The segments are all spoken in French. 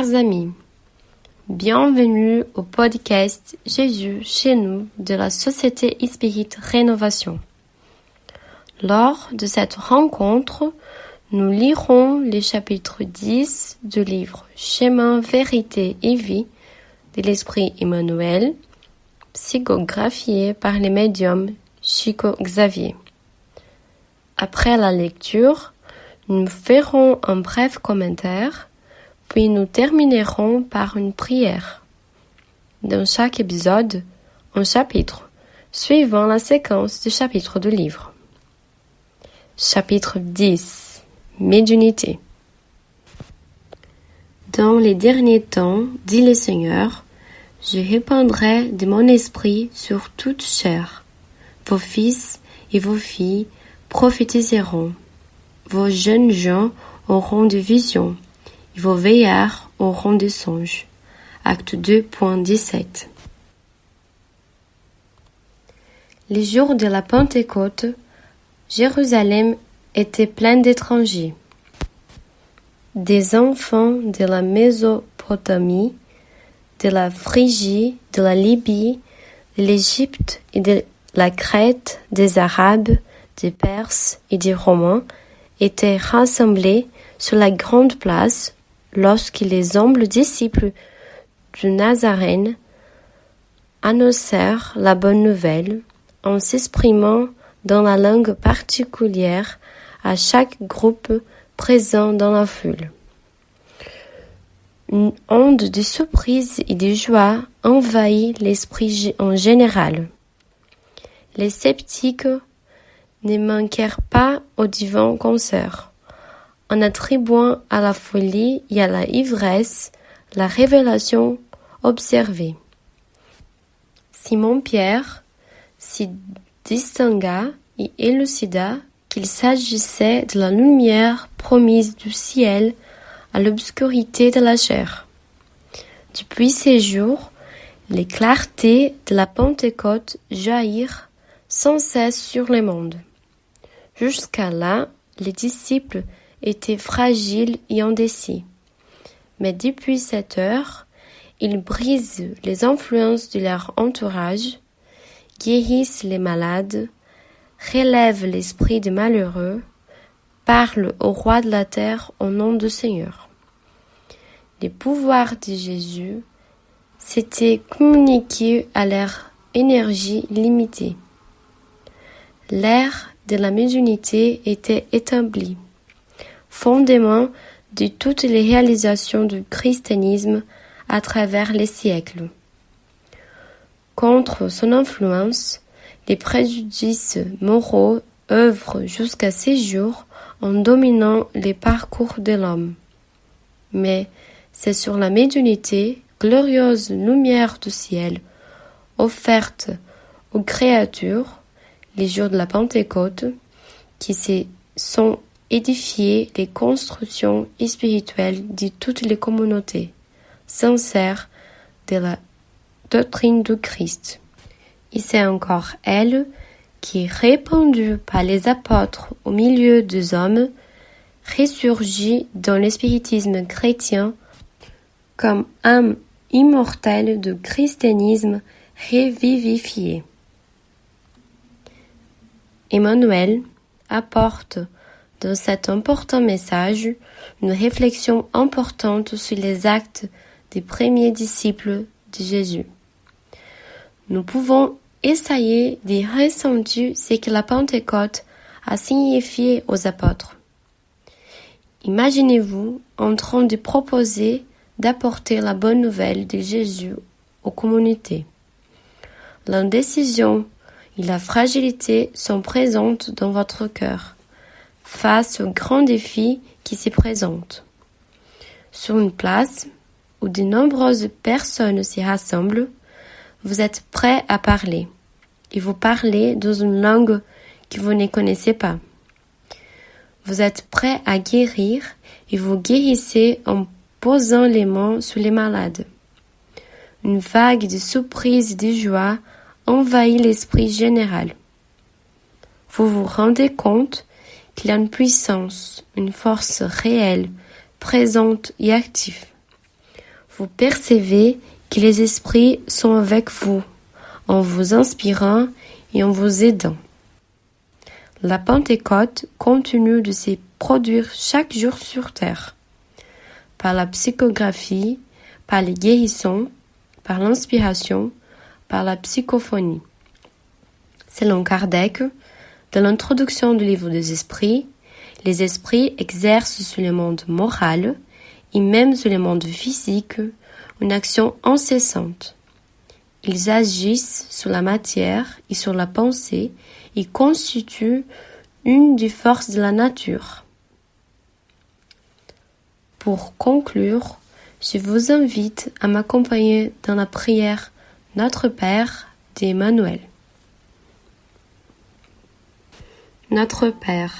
Chers amis, bienvenue au podcast Jésus chez nous de la Société Spirit Rénovation. Lors de cette rencontre, nous lirons les chapitres 10 du livre Chemin, Vérité et Vie de l'Esprit Emmanuel, psychographié par les médiums Chico Xavier. Après la lecture, nous ferons un bref commentaire, puis nous terminerons par une prière. Dans chaque épisode, un chapitre, suivant la séquence des chapitres du livre. Chapitre 10. Médiumnité. Dans les derniers temps, dit le Seigneur, je répandrai de mon esprit sur toute chair. Vos fils et vos filles prophétiseront. Vos jeunes gens auront des visions, et vos veillards auront des songes. Acte 2.17. Les jours de la Pentecôte, Jérusalem était pleine d'étrangers. Des enfants de la Mésopotamie, de la Phrygie, de la Libye, de l'Égypte et de la Crète, des Arabes, des Perses et des Romains étaient rassemblés sur la grande place lorsque les humbles disciples du Nazarène annoncèrent la bonne nouvelle en s'exprimant dans la langue particulière à chaque groupe présent dans la foule. Une onde de surprise et de joie envahit l'esprit en général. Les sceptiques ne manquèrent pas au divin concert, en attribuant à la folie et à la ivresse la révélation observée. Simon-Pierre s'y distingua et élucida qu'il s'agissait de la lumière promise du ciel à l'obscurité de la chair. Depuis ces jours, les clartés de la Pentecôte jaillirent sans cesse sur le monde. Jusqu'à là, les disciples étaient fragiles et indécis. Mais depuis cette heure, ils brisent les influences de leur entourage, guérissent les malades, relèvent l'esprit des malheureux, parlent au roi de la terre au nom du Seigneur. Les pouvoirs de Jésus s'étaient communiqués à leur énergie limitée. L'ère de la médiumnité était établie, fondement de toutes les réalisations du christianisme à travers les siècles. Contre son influence, les préjudices moraux œuvrent jusqu'à ces jours en dominant les parcours de l'homme. Mais c'est sur la médiumnité, glorieuse lumière du ciel, offerte aux créatures, les jours de la Pentecôte, qui se sont édifiées les constructions spirituelles de toutes les communautés sincères de la doctrine du Christ. Et c'est encore elle qui, répandue par les apôtres au milieu des hommes, ressurgit dans le spiritisme chrétien comme âme immortelle du christianisme revivifié. Emmanuel apporte dans cet important message une réflexion importante sur les actes des premiers disciples de Jésus. Nous pouvons essayer de ressentir ce que la Pentecôte a signifié aux apôtres. Imaginez-vous en train de proposer d'apporter la bonne nouvelle de Jésus aux communautés. L'indécision et la fragilité sont présentes dans votre cœur, face aux grands défis qui se présentent. Sur une place où de nombreuses personnes s'y rassemblent, vous êtes prêt à parler, et vous parlez dans une langue que vous ne connaissez pas. Vous êtes prêt à guérir, et vous guérissez en posant les mains sur les malades. Une vague de surprise et de joie envahit l'esprit général. Vous vous rendez compte qu'il y a une puissance, une force réelle, présente et active. Vous percevez que les esprits sont avec vous, en vous inspirant et en vous aidant. La Pentecôte continue de se produire chaque jour sur terre, par la psychographie, par les guérissons, par l'inspiration, par la psychophonie. Selon Kardec, dans l'introduction du livre des esprits, les esprits exercent sur le monde moral et même sur le monde physique une action incessante. Ils agissent sur la matière et sur la pensée et constituent une des forces de la nature. Pour conclure, je vous invite à m'accompagner dans la prière Notre Père d'Emmanuel. Notre Père,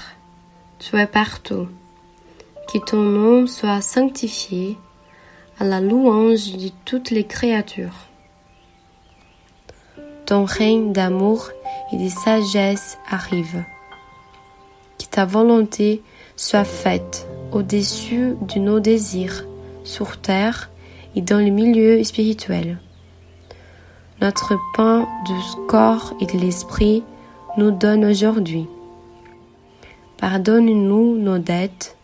tu es partout, que ton nom soit sanctifié à la louange de toutes les créatures. Ton règne d'amour et de sagesse arrive. Que ta volonté soit faite au-dessus de nos désirs, sur terre et dans le milieu spirituel. Notre pain du corps et de l'esprit nous donne aujourd'hui. Pardonne-nous nos dettes,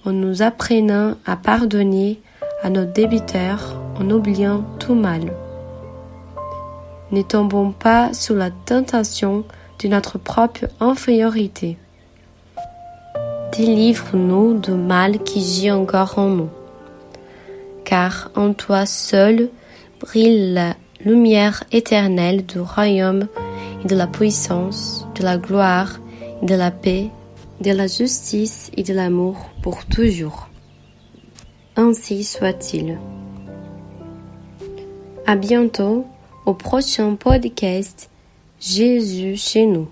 en nous apprenant à pardonner à nos débiteurs, en oubliant tout mal. Ne tombons pas sous la tentation de notre propre infériorité. Délivre-nous du mal qui gît encore en nous, car en toi seul brille la lumière éternelle du royaume et de la puissance, de la gloire et de la paix, de la justice et de l'amour pour toujours. Ainsi soit-il. À bientôt au prochain podcast Jésus chez nous.